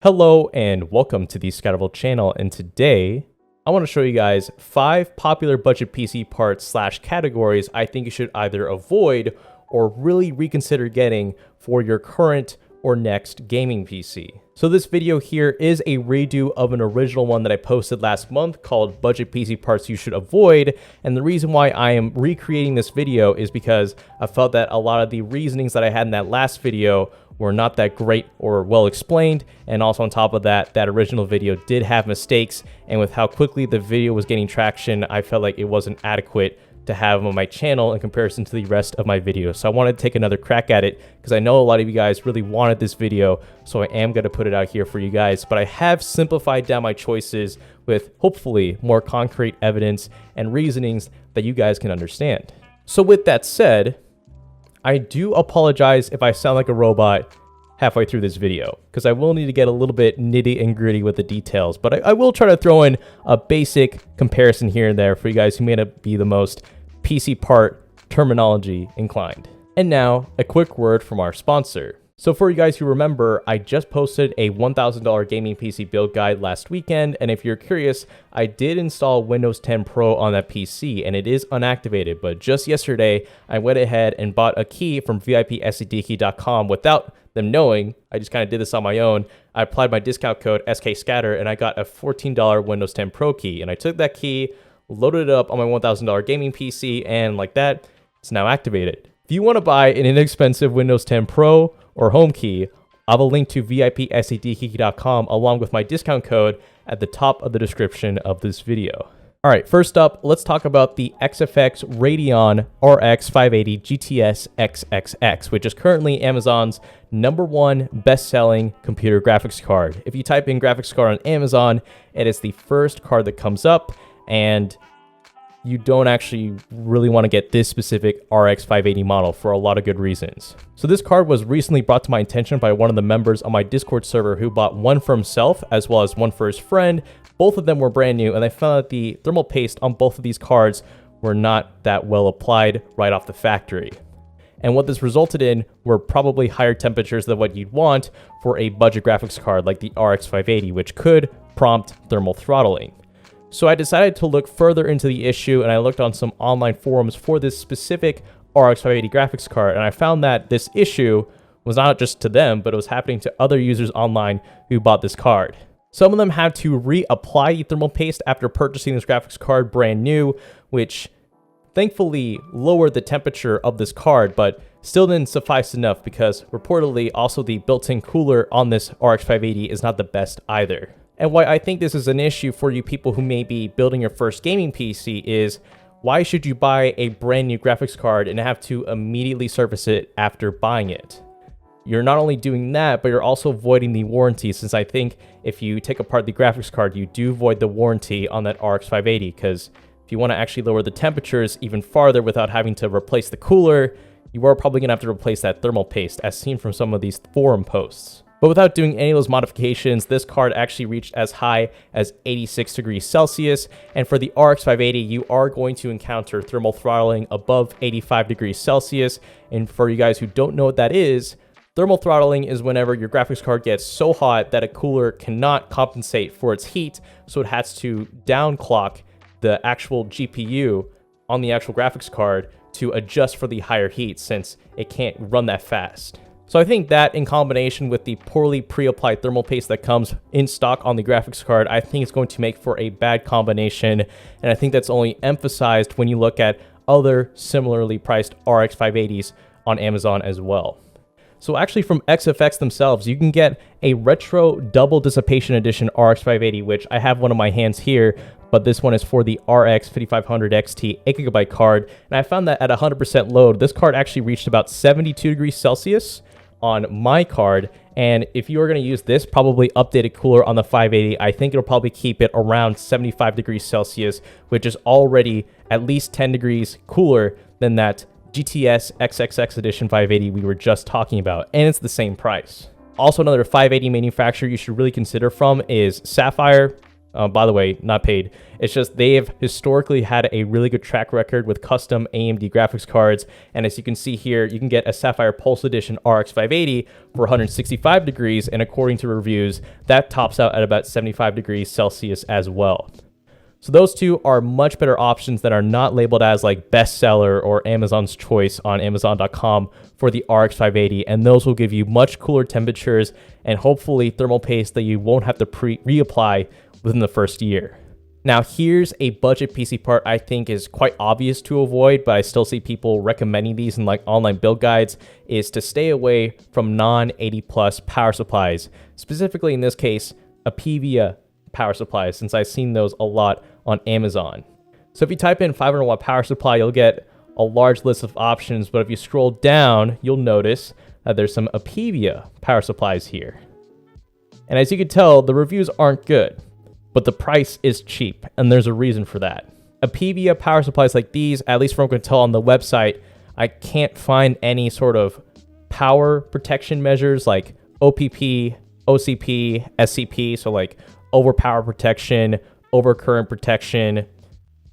Hello and welcome to the Scatterville channel, and today I want to show you guys 5 popular budget PC parts / categories I think you should either avoid or really reconsider getting for your current or next gaming PC. So this video here is a redo of an original one that I posted last month called Budget PC Parts You Should Avoid, and the reason why I am recreating this video is because I felt that a lot of the reasonings that I had in that last video were not that great or well explained, and also on top of that, that original video did have mistakes, and with how quickly the video was gaining traction, I felt like it wasn't adequate to have on my channel in comparison to the rest of my videos. So I wanted to take another crack at it because I know a lot of you guys really wanted this video, so I am going to put it out here for you guys, but I have simplified down my choices with hopefully more concrete evidence and reasonings that you guys can understand. So with that said, I do apologize if I sound like a robot halfway through this video, because I will need to get a little bit nitty and gritty with the details, but I will try to throw in a basic comparison here and there for you guys who may not be the most PC part terminology inclined. And now, a quick word from our sponsor. So for you guys who remember, I just posted a $1,000 gaming PC build guide last weekend, and if you're curious, I did install Windows 10 Pro on that PC, and it is unactivated, but just yesterday, I went ahead and bought a key from VIPSCDkey.com without them knowing. I just kind of did this on my own. I applied my discount code SKScatter, and I got a $14 Windows 10 Pro key, and I took that key, loaded it up on my $1,000 gaming PC, and like that, it's now activated. If you want to buy an inexpensive Windows 10 Pro or home key, I have a link to VIPSCDkey.com along with my discount code at the top of the description of this video. All right, first up, let's talk about the XFX Radeon RX 580 GTS XXX, which is currently Amazon's #1 best-selling computer graphics card. If you type in graphics card on Amazon, it is the first card that comes up, and you don't actually really want to get this specific RX 580 model for a lot of good reasons. So this card was recently brought to my attention by one of the members on my Discord server who bought one for himself as well as one for his friend. Both of them were brand new, and I found that the thermal paste on both of these cards were not that well applied right off the factory. And what this resulted in were probably higher temperatures than what you'd want for a budget graphics card like the RX 580, which could prompt thermal throttling. So I decided to look further into the issue, and I looked on some online forums for this specific RX 580 graphics card, and I found that this issue was not just to them, but it was happening to other users online who bought this card. Some of them had to reapply the thermal paste after purchasing this graphics card brand new, which thankfully lowered the temperature of this card, but still didn't suffice enough because reportedly also the built-in cooler on this RX 580 is not the best either. And why I think this is an issue for you people who may be building your first gaming PC is, why should you buy a brand new graphics card and have to immediately service it after buying it? You're not only doing that, but you're also voiding the warranty, since I think if you take apart the graphics card, you do void the warranty on that RX 580, because if you want to actually lower the temperatures even farther without having to replace the cooler, you are probably going to have to replace that thermal paste, as seen from some of these forum posts. But without doing any of those modifications, this card actually reached as high as 86 degrees Celsius, and for the RX 580, you are going to encounter thermal throttling above 85 degrees Celsius, and for you guys who don't know what that is, thermal throttling is whenever your graphics card gets so hot that a cooler cannot compensate for its heat, so it has to downclock the actual GPU on the actual graphics card to adjust for the higher heat, since it can't run that fast. So I think that in combination with the poorly pre-applied thermal paste that comes in stock on the graphics card, I think it's going to make for a bad combination, and I think that's only emphasized when you look at other similarly priced RX 580s on Amazon as well. So actually from XFX themselves, you can get a Retro Double Dissipation Edition RX 580, which I have one of my hands here, but this one is for the RX 5500 XT 8GB card, and I found that at 100% load, this card actually reached about 72 degrees Celsius on my card, and if you are going to use this probably updated cooler on the 580, I think it'll probably keep it around 75 degrees Celsius, which is already at least 10 degrees cooler than that GTS XXX Edition 580 we were just talking about, and it's the same price. Also, another 580 manufacturer you should really consider from is Sapphire. By the way, not paid. It's just they have historically had a really good track record with custom AMD graphics cards. And as you can see here, you can get a Sapphire Pulse Edition RX 580 for 165 degrees. And according to reviews, that tops out at about 75 degrees Celsius as well. So those two are much better options that are not labeled as like bestseller or Amazon's choice on Amazon.com for the RX 580. And those will give you much cooler temperatures and hopefully thermal paste that you won't have to reapply within the first year. Now here's a budget PC part I think is quite obvious to avoid, but I still see people recommending these in like online build guides, is to stay away from non-80 plus power supplies. Specifically in this case, Apevia power supplies, since I've seen those a lot on Amazon. So if you type in 500 watt power supply, you'll get a large list of options, but if you scroll down, you'll notice that there's some Apevia power supplies here. And as you can tell, the reviews aren't good, but the price is cheap, and there's a reason for that. Apevia power supplies like these, at least from what I can tell on the website, I can't find any sort of power protection measures like OPP, OCP, SCP, so like overpower protection, overcurrent protection,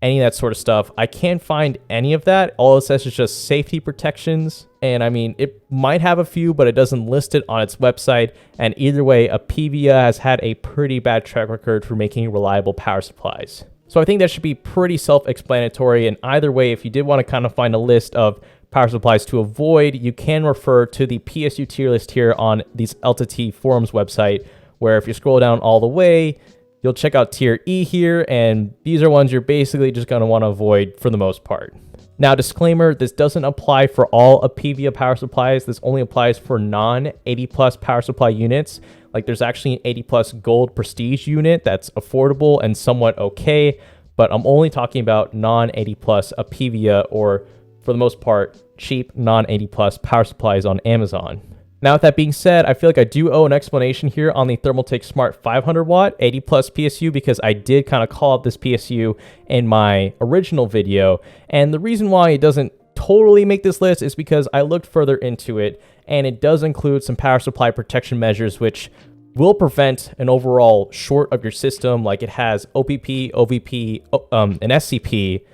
any of that sort of stuff. I can't find any of that. All it says is just safety protections. And I mean, it might have a few, but it doesn't list it on its website. And either way, Apevia has had a pretty bad track record for making reliable power supplies. So I think that should be pretty self-explanatory. And either way, if you did want to kind of find a list of power supplies to avoid, you can refer to the PSU tier list here on these LTT forums website, where if you scroll down all the way, you'll check out tier E here, and these are ones you're basically just going to want to avoid for the most part. Now, disclaimer, this doesn't apply for all Apevia power supplies. This only applies for non-80 plus power supply units. Like there's actually an 80 plus gold prestige unit that's affordable and somewhat okay, but I'm only talking about non-80 plus Apevia, or for the most part, cheap non-80 plus power supplies on Amazon. Now, with that being said, I feel like I do owe an explanation here on the Thermaltake Smart 500 watt 80 plus PSU, because I did kind of call out this PSU in my original video. And the reason why it doesn't totally make this list is because I looked further into it, and it does include some power supply protection measures, which will prevent an overall short of your system. Like it has OPP, OVP, and SCP,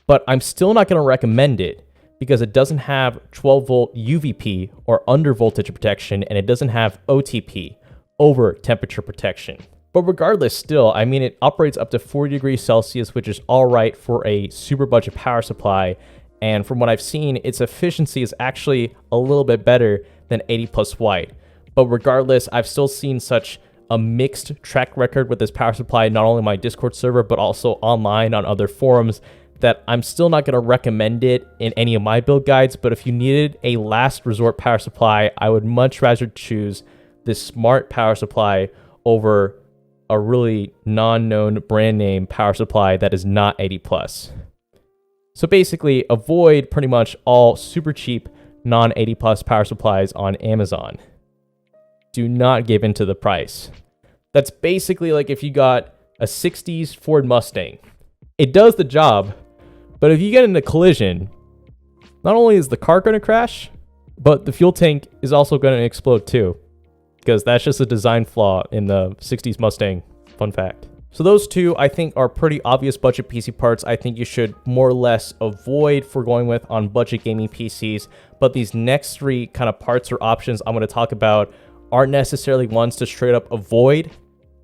but I'm still not going to recommend it, because it doesn't have 12 volt UVP or under voltage protection, and it doesn't have OTP, over temperature protection. But regardless, still, I mean, it operates up to 40 degrees Celsius, which is all right for a super budget power supply. And from what I've seen, its efficiency is actually a little bit better than 80 plus white. But regardless, I've still seen such a mixed track record with this power supply, not only on my Discord server, but also online on other forums, that I'm still not going to recommend it in any of my build guides. But if you needed a last resort power supply, I would much rather choose this smart power supply over a really non-known brand name power supply that is not 80 plus. So basically, avoid pretty much all super cheap non-80 plus power supplies on Amazon. Do not give in to the price. That's basically like if you got a 60s Ford Mustang. It does the job, but if you get in a collision, not only is the car going to crash, but the fuel tank is also going to explode too, because that's just a design flaw in the 60s Mustang. Fun fact. So those two, I think, are pretty obvious budget PC parts I think you should more or less avoid for going with on budget gaming PCs. But these next three kind of parts or options I'm going to talk about aren't necessarily ones to straight up avoid,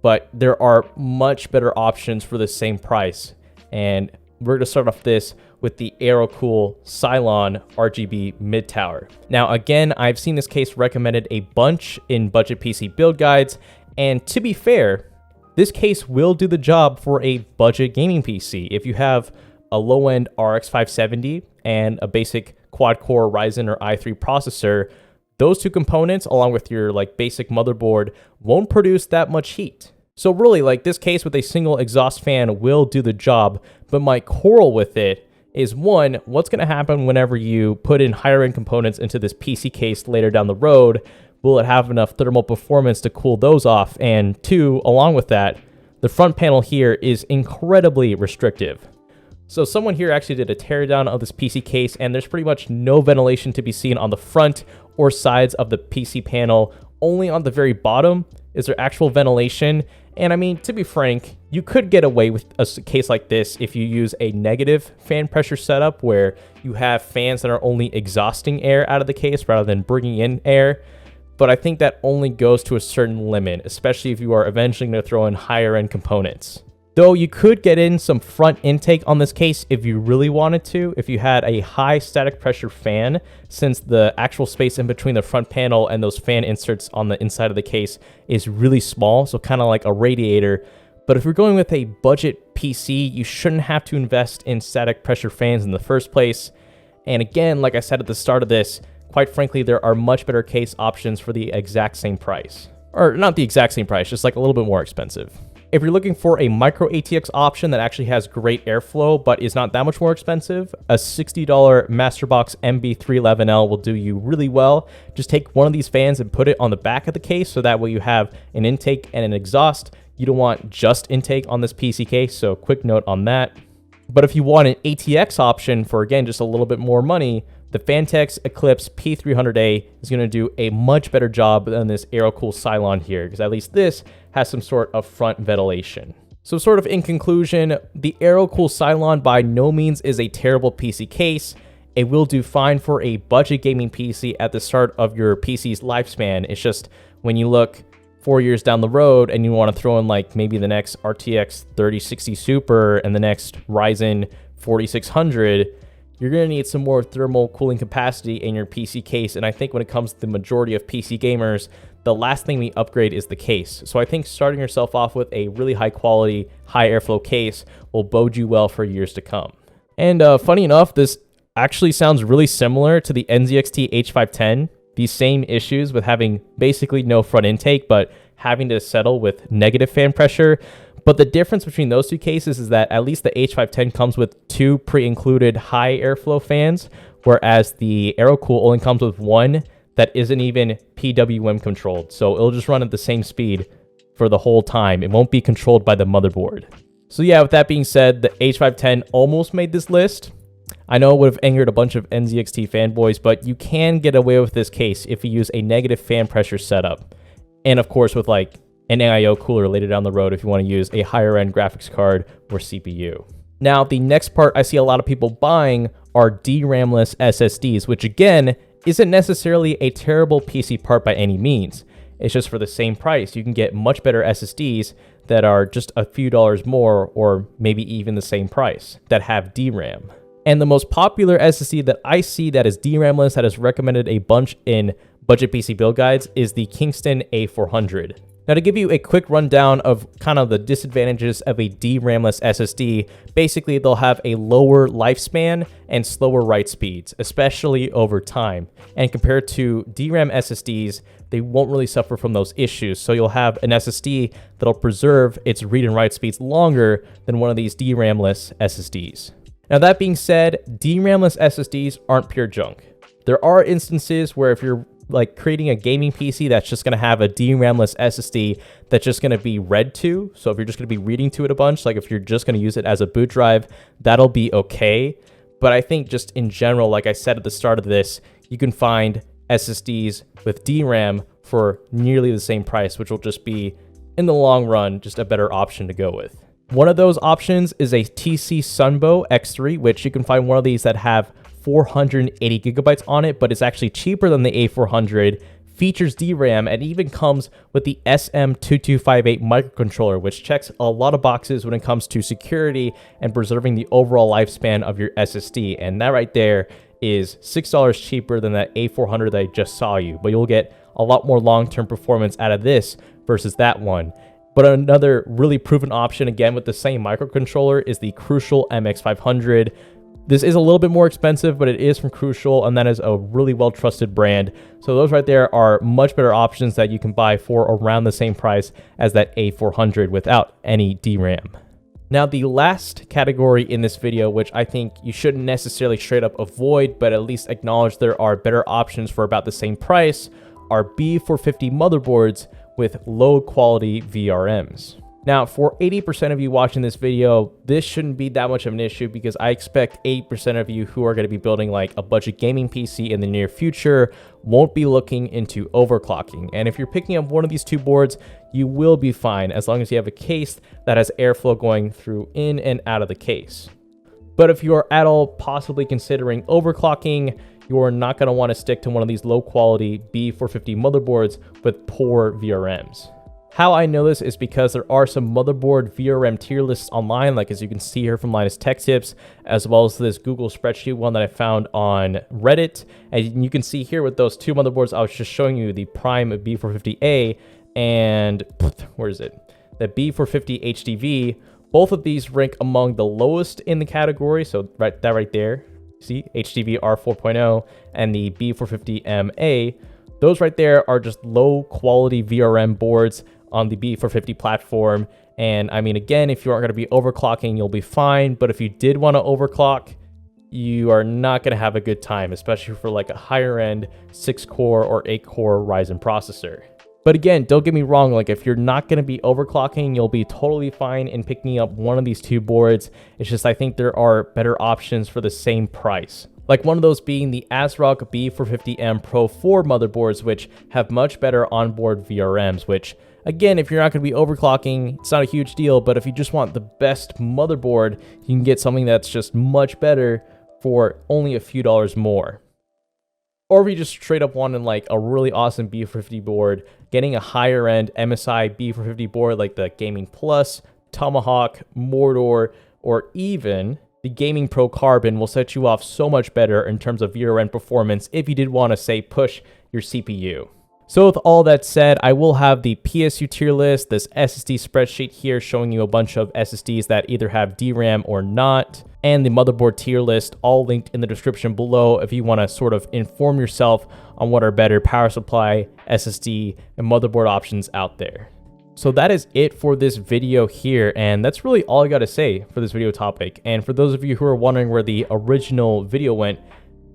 but there are much better options for the same price. And we're going to start off this with the AeroCool Cylon RGB mid tower. Now, again, I've seen this case recommended a bunch in budget PC build guides, and to be fair, this case will do the job for a budget gaming PC. If you have a low-end RX 570 and a basic quad-core Ryzen or i3 processor, those two components, along with your like basic motherboard, won't produce that much heat. So really, like this case with a single exhaust fan will do the job, but my quarrel with it is, one, what's going to happen whenever you put in higher end components into this PC case later down the road? Will it have enough thermal performance to cool those off? And two, along with that, the front panel here is incredibly restrictive. So someone here actually did a teardown of this PC case, and there's pretty much no ventilation to be seen on the front or sides of the PC panel. Only on the very bottom Is there actual ventilation? And I mean, to be frank, you could get away with a case like this if you use a negative fan pressure setup where you have fans that are only exhausting air out of the case rather than bringing in air. But I think that only goes to a certain limit, especially if you are eventually going to throw in higher end components. Though you could get in some front intake on this case if you really wanted to, if you had a high static pressure fan, since the actual space in between the front panel and those fan inserts on the inside of the case is really small, so kind of like a radiator. But if you're going with a budget PC, you shouldn't have to invest in static pressure fans in the first place. And again, like I said at the start of this, quite frankly, there are much better case options for the exact same price. Or not the exact same price, just like a little bit more expensive. If you're looking for a micro ATX option that actually has great airflow but is not that much more expensive, a $60 Masterbox MB311L will do you really well. Just take one of these fans and put it on the back of the case so that way you have an intake and an exhaust. You don't want just intake on this PC case, so quick note on that. But if you want an ATX option for, again, just a little bit more money, the Phanteks Eclipse P300A is going to do a much better job than this AeroCool Cylon here, because at least this has some sort of front ventilation. So sort of in conclusion, the AeroCool Cylon by no means is a terrible PC case. It will do fine for a budget gaming PC at the start of your PC's lifespan. It's just when you look 4 years down the road and you want to throw in like maybe the next RTX 3060 Super and the next Ryzen 4600, you're going to need some more thermal cooling capacity in your PC case. And I think when it comes to the majority of PC gamers, the last thing we upgrade is the case. So I think starting yourself off with a really high quality, high airflow case will bode you well for years to come. And funny enough, this actually sounds really similar to the NZXT H510. These same issues with having basically no front intake, but having to settle with negative fan pressure. But the difference between those two cases is that at least the H510 comes with 2 pre-included high airflow fans, whereas the AeroCool only comes with 1 that isn't even PWM controlled. So it'll just run at the same speed for the whole time. It won't be controlled by the motherboard. So yeah, with that being said, the H510 almost made this list. I know it would have angered a bunch of NZXT fanboys, but you can get away with this case if you use a negative fan pressure setup. And of course with like an AIO cooler later down the road if you want to use a higher end graphics card or CPU. Now, the next part I see a lot of people buying are DRAM-less SSDs, which again, isn't necessarily a terrible PC part by any means. It's just for the same price, you can get much better SSDs that are just a few dollars more or maybe even the same price that have DRAM. And the most popular SSD that I see that is DRAM-less that is recommended a bunch in budget PC build guides is the Kingston A400. Now, to give you a quick rundown of kind of the disadvantages of a DRAM-less SSD, basically they'll have a lower lifespan and slower write speeds, especially over time. And compared to DRAM SSDs, they won't really suffer from those issues. So you'll have an SSD that'll preserve its read and write speeds longer than one of these DRAM-less SSDs. Now, that being said, DRAM-less SSDs aren't pure junk. There are instances where if you're like creating a gaming PC that's just going to have a DRAM-less SSD that's just going to be read to. So if you're just going to be reading to it a bunch, like if you're just going to use it as a boot drive, that'll be okay. But I think just in general, like I said at the start of this, you can find SSDs with DRAM for nearly the same price, which will just be, in the long run, just a better option to go with. One of those options is a TC Sunbow X3, which you can find one of these that have 480 gigabytes on it, but it's actually cheaper than the A400, features DRAM, and even comes with the SM2258 microcontroller, which checks a lot of boxes when it comes to security and preserving the overall lifespan of your SSD. And that right there is $6 cheaper than that A400 that I just saw you, but you'll get a lot more long-term performance out of this versus that one. But another really proven option, again with the same microcontroller, is the Crucial MX500. This is a little bit more expensive, but it is from Crucial, and that is a really well-trusted brand. So those right there are much better options that you can buy for around the same price as that A400 without any DRAM. Now, the last category in this video, which I think you shouldn't necessarily straight up avoid, but at least acknowledge there are better options for about the same price, are B450 motherboards with low-quality VRMs. Now, for 80% of you watching this video, this shouldn't be that much of an issue because I expect 8% of you who are going to be building like a budget gaming PC in the near future won't be looking into overclocking. And if you're picking up one of these two boards, you will be fine as long as you have a case that has airflow going through in and out of the case. But if you are at all possibly considering overclocking, you are not going to want to stick to one of these low quality B450 motherboards with poor VRMs. How I know this is because there are some motherboard VRM tier lists online, like as you can see here from Linus Tech Tips, as well as this Google spreadsheet one that I found on Reddit. And you can see here with those two motherboards, I was just showing you the Prime B450A and where is it? The B450 HDV. Both of these rank among the lowest in the category. So right there, see HDV R4.0 and the B450MA. Those right there are just low quality VRM boards on the B450 platform. And I mean, again, if you aren't going to be overclocking, you'll be fine. But if you did want to overclock, you are not going to have a good time, especially for like a higher end 6-core or 8-core Ryzen processor. But again, don't get me wrong, like if you're not going to be overclocking, you'll be totally fine in picking up one of these two boards. It's just I think there are better options for the same price. Like one of those being the ASRock B450M Pro 4 motherboards, which have much better onboard VRMs, which again, if you're not going to be overclocking, it's not a huge deal, but if you just want the best motherboard, you can get something that's just much better for only a few dollars more. Or if you just straight up wanted like a really awesome B450 board, getting a higher end MSI B450 board like the Gaming Plus, Tomahawk, Mordor, or even the Gaming Pro Carbon will set you off so much better in terms of VRM performance if you did want to, say, push your CPU. So with all that said, I will have the PSU tier list, this SSD spreadsheet here showing you a bunch of SSDs that either have DRAM or not, and the motherboard tier list all linked in the description below if you want to sort of inform yourself on what are better power supply, SSD, and motherboard options out there. So that is it for this video here, and that's really all I got to say for this video topic. And for those of you who are wondering where the original video went,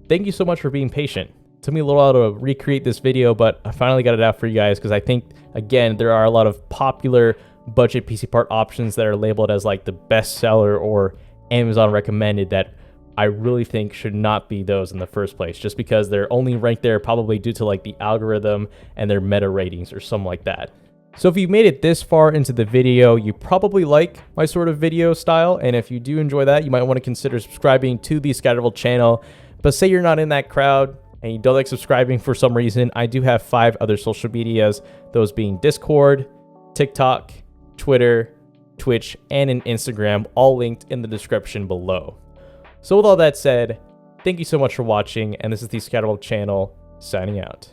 thank you so much for being patient. It took me a little while to recreate this video, but I finally got it out for you guys because I think, again, there are a lot of popular budget PC part options that are labeled as like the best seller or Amazon recommended that I really think should not be those in the first place, just because they're only ranked there probably due to like the algorithm and their meta ratings or something like that. So if you made it this far into the video, you probably like my sort of video style, and if you do enjoy that, you might want to consider subscribing to the Scatterable channel. But say you're not in that crowd and you don't like subscribing for some reason, I do have 5 other social medias, those being Discord, TikTok, Twitter, Twitch, and an Instagram, all linked in the description below. So with all that said, thank you so much for watching, and this is the Scatterable channel, signing out.